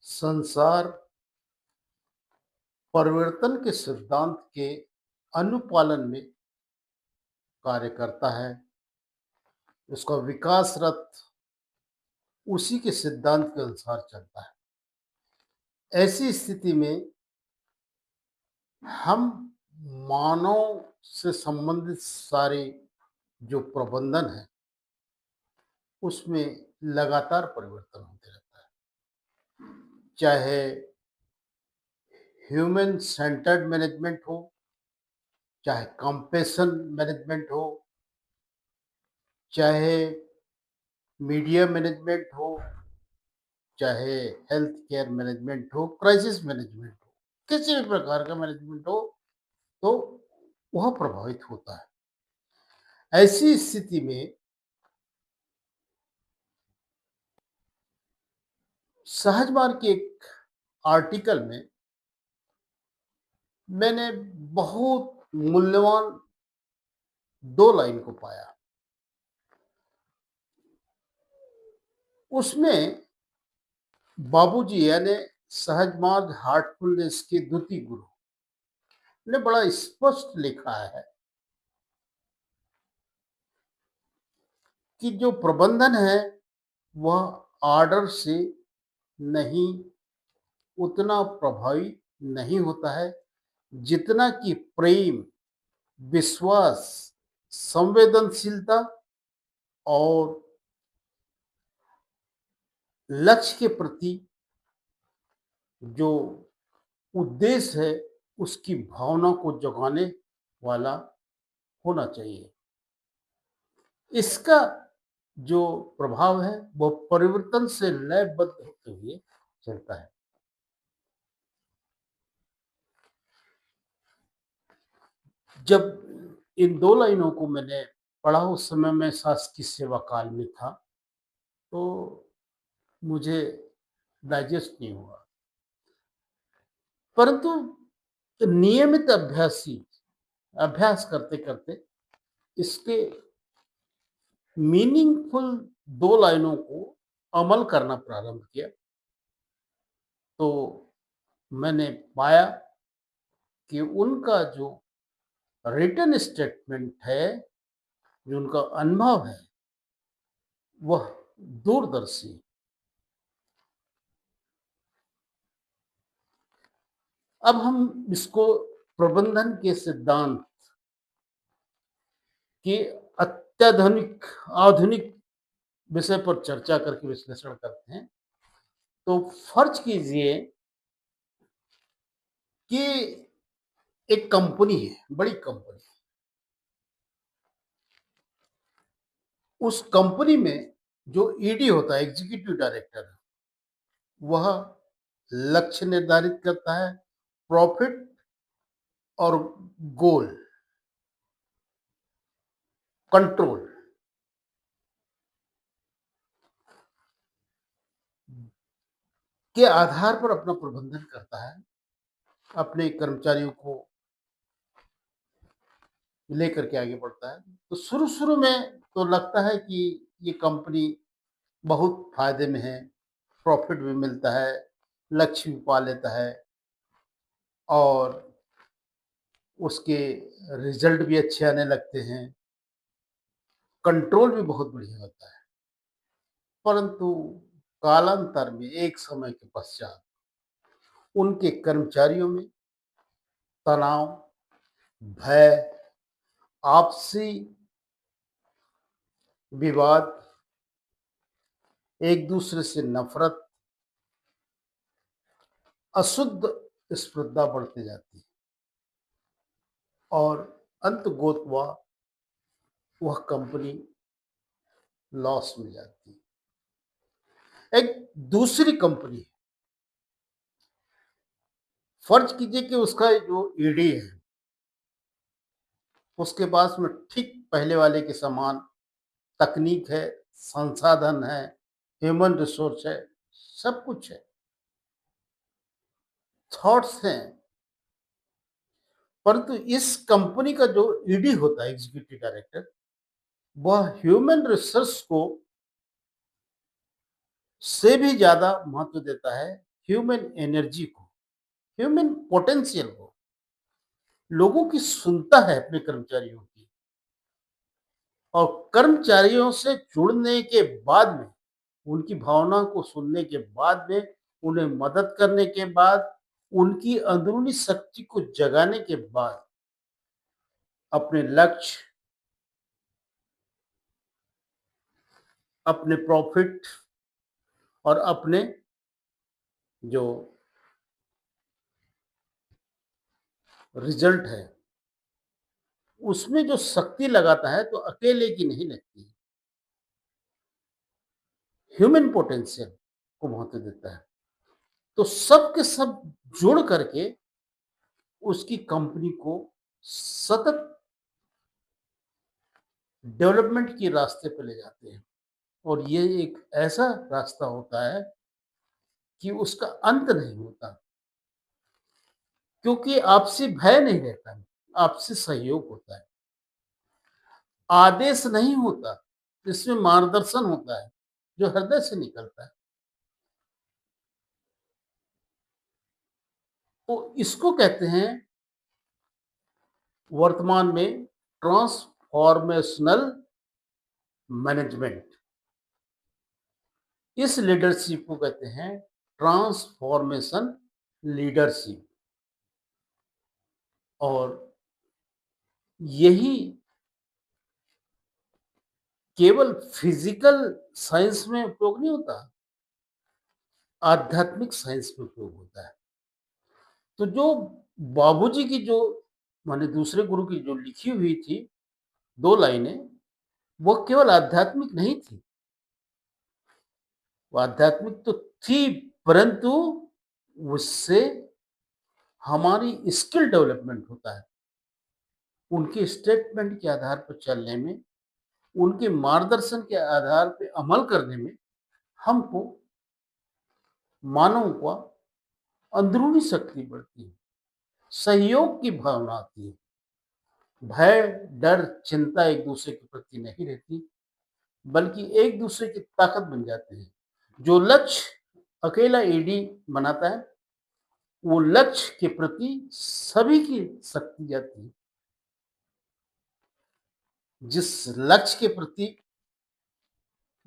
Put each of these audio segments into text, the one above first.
संसार परिवर्तन के सिद्धांत के अनुपालन में कार्य करता है। उसका विकास रथ उसी के सिद्धांत के अनुसार चलता है। ऐसी स्थिति में हम मानव से संबंधित सारे जो प्रबंधन है, उसमें लगातार परिवर्तन होते रहता है। चाहे ह्यूमन सेंटर्ड मैनेजमेंट हो, चाहे कंपैशन मैनेजमेंट हो, चाहे मीडिया मैनेजमेंट हो, चाहे हेल्थ केयर मैनेजमेंट हो, क्राइसिस मैनेजमेंट हो, किसी भी प्रकार का मैनेजमेंट हो, तो वह प्रभावित होता है। ऐसी स्थिति में सहज मार्ग के एक आर्टिकल में मैंने बहुत मूल्यवान 2 लाइन को पाया। उसमें बाबूजी यानी सहज मार्ग हार्टफुलनेस के द्वितीय गुरु ने बड़ा स्पष्ट लिखा है कि जो प्रबंधन है वह आर्डर से नहीं उतना प्रभावी नहीं होता है जितना कि प्रेम, विश्वास, संवेदनशीलता और लक्ष्य के प्रति जो उद्देश्य है उसकी भावना को जगाने वाला होना चाहिए। इसका जो प्रभाव है वह परिवर्तन से लयबद्ध होते हुए चलता है। जब इन 2 लाइनों को मैंने पढ़ा उस समय मैं शासकीय सेवा काल में था, तो मुझे डाइजेस्ट नहीं हुआ। परंतु नियमित अभ्यास करते-करते इसके मीनिंगफुल 2 लाइनों को अमल करना प्रारंभ किया, तो मैंने पाया कि उनका जो रिटन स्टेटमेंट है, जो उनका अनुभव है, वह दूरदर्शी है। अब हम इसको प्रबंधन के सिद्धांत के आधुनिक विषय पर चर्चा करके विश्लेषण करते हैं। तो फर्ज कीजिए कि एक कंपनी है, बड़ी कंपनी। उस कंपनी में जो ईडी होता है, एग्जीक्यूटिव डायरेक्टर, वह लक्ष्य निर्धारित करता है, प्रॉफिट और गोल, कंट्रोल के आधार पर अपना प्रबंधन करता है, अपने कर्मचारियों को लेकर के आगे बढ़ता है। तो शुरू-शुरू में तो लगता है कि ये कंपनी बहुत फायदे में है, प्रॉफिट भी मिलता है, लक्ष्य भी पा लेता है और उसके रिजल्ट भी अच्छे आने लगते हैं, कंट्रोल भी बहुत बढ़िया होता है। परंतु कालांतर में एक समय के पश्चात उनके कर्मचारियों में तनाव, भय, आपसी विवाद, एक दूसरे से नफरत, अशुद्ध स्पर्धा बढ़ती जाती है और अंततोगत्वा वह कंपनी लॉस में जाती है। एक दूसरी कंपनी है, फर्ज कीजिए कि उसका जो ईडी है, उसके पास में ठीक पहले वाले के समान तकनीक है, संसाधन है, ह्यूमन रिसोर्स है, सब कुछ है, थॉट्स हैं। परंतु इस कंपनी का जो ईडी होता है, एग्जीक्यूटिव डायरेक्टर, वह ह्यूमन रिसोर्स को से भी ज्यादा महत्व देता है ह्यूमन एनर्जी को, ह्यूमन पोटेंशियल को, लोगों की सुनता है अपने कर्मचारियों की, और कर्मचारियों से जुड़ने के बाद में, उनकी भावना को सुनने के बाद में, उन्हें मदद करने के बाद, उनकी अंदरूनी शक्ति को जगाने के बाद अपने लक्ष्य, अपने प्रॉफिट और अपने जो रिजल्ट है, उसमें जो शक्ति लगाता है तो अकेले की नहीं लगती, ह्यूमन पोटेंशियल को महत्व देता है। तो सब के सब जुड़ करके उसकी कंपनी को सतत डेवलपमेंट के रास्ते पे ले जाते हैं, और ये एक ऐसा रास्ता होता है कि उसका अंत नहीं होता, क्योंकि आपसी भय नहीं रहता है, आपसी सहयोग होता है, आदेश नहीं होता, इसमें मार्गदर्शन होता है जो हृदय से निकलता है। तो इसको कहते हैं वर्तमान में ट्रांसफॉर्मेशनल मैनेजमेंट। इस लीडरशिप को कहते हैं ट्रांसफॉर्मेशन लीडरशिप, और यही केवल फिजिकल साइंस में उपयोग नहीं होता, आध्यात्मिक साइंस में उपयोग होता है। तो जो बाबूजी की जो माने दूसरे गुरु की जो लिखी हुई थी 2 लाइनें, वो केवल आध्यात्मिक नहीं थी, वो आध्यात्मिक तो थी, परंतु उससे हमारी स्किल डेवलपमेंट होता है। उनके स्टेटमेंट के आधार पर चलने में, उनके मार्गदर्शन के आधार पे अमल करने में हमको, मानव को अंदरूनी शक्ति बढ़ती है, सहयोग की भावना आती है, भय, डर, चिंता एक दूसरे के प्रति नहीं रहती, बल्कि एक दूसरे की ताकत बन जाते हैं। जो लक्ष्य अकेला ईडी बनाता है, वो लक्ष्य के प्रति सभी की शक्ति जाती है। जिस लक्ष्य के प्रति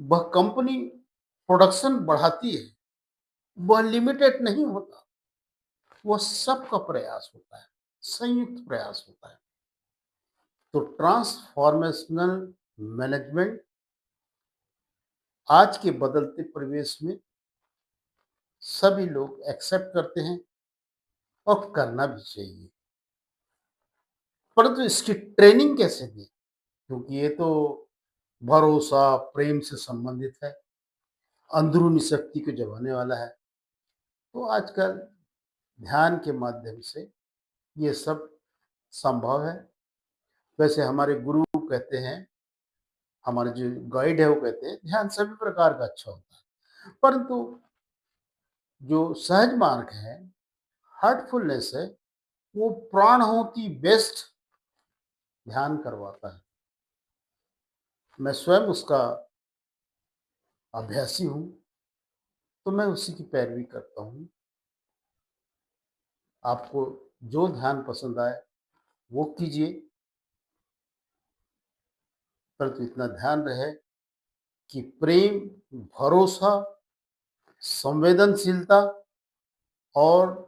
वह कंपनी प्रोडक्शन बढ़ाती है, वह लिमिटेड नहीं होता, वह सबका प्रयास होता है, संयुक्त प्रयास होता है। तो ट्रांसफॉर्मेशनल मैनेजमेंट आज के बदलते परिवेश में सभी लोग एक्सेप्ट करते हैं, और करना भी चाहिए। परंतु इसकी ट्रेनिंग कैसे दें? क्योंकि ये तो भरोसा, प्रेम से संबंधित है, अंदरूनी शक्ति को जगाने वाला है। तो आजकल ध्यान के माध्यम से ये सब संभव है। वैसे हमारे गुरु कहते हैं, हमारे जो गाइड है वो कहते हैं ध्यान सभी प्रकार का अच्छा होता है, परंतु जो सहज मार्ग है, हार्टफुलनेस है, वो प्राणहोती बेस्ट ध्यान करवाता है। मैं स्वयं उसका अभ्यासी हूँ, तो मैं उसी की पैरवी करता हूँ। आपको जो ध्यान पसंद आए वो कीजिए, परंतु इतना ध्यान रहे कि प्रेम, भरोसा, संवेदनशीलता और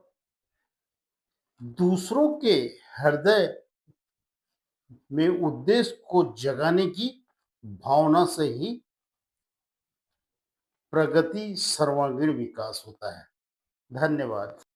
दूसरों के हृदय में उद्देश्य को जगाने की भावना से ही प्रगति, सर्वांगीण विकास होता है। धन्यवाद।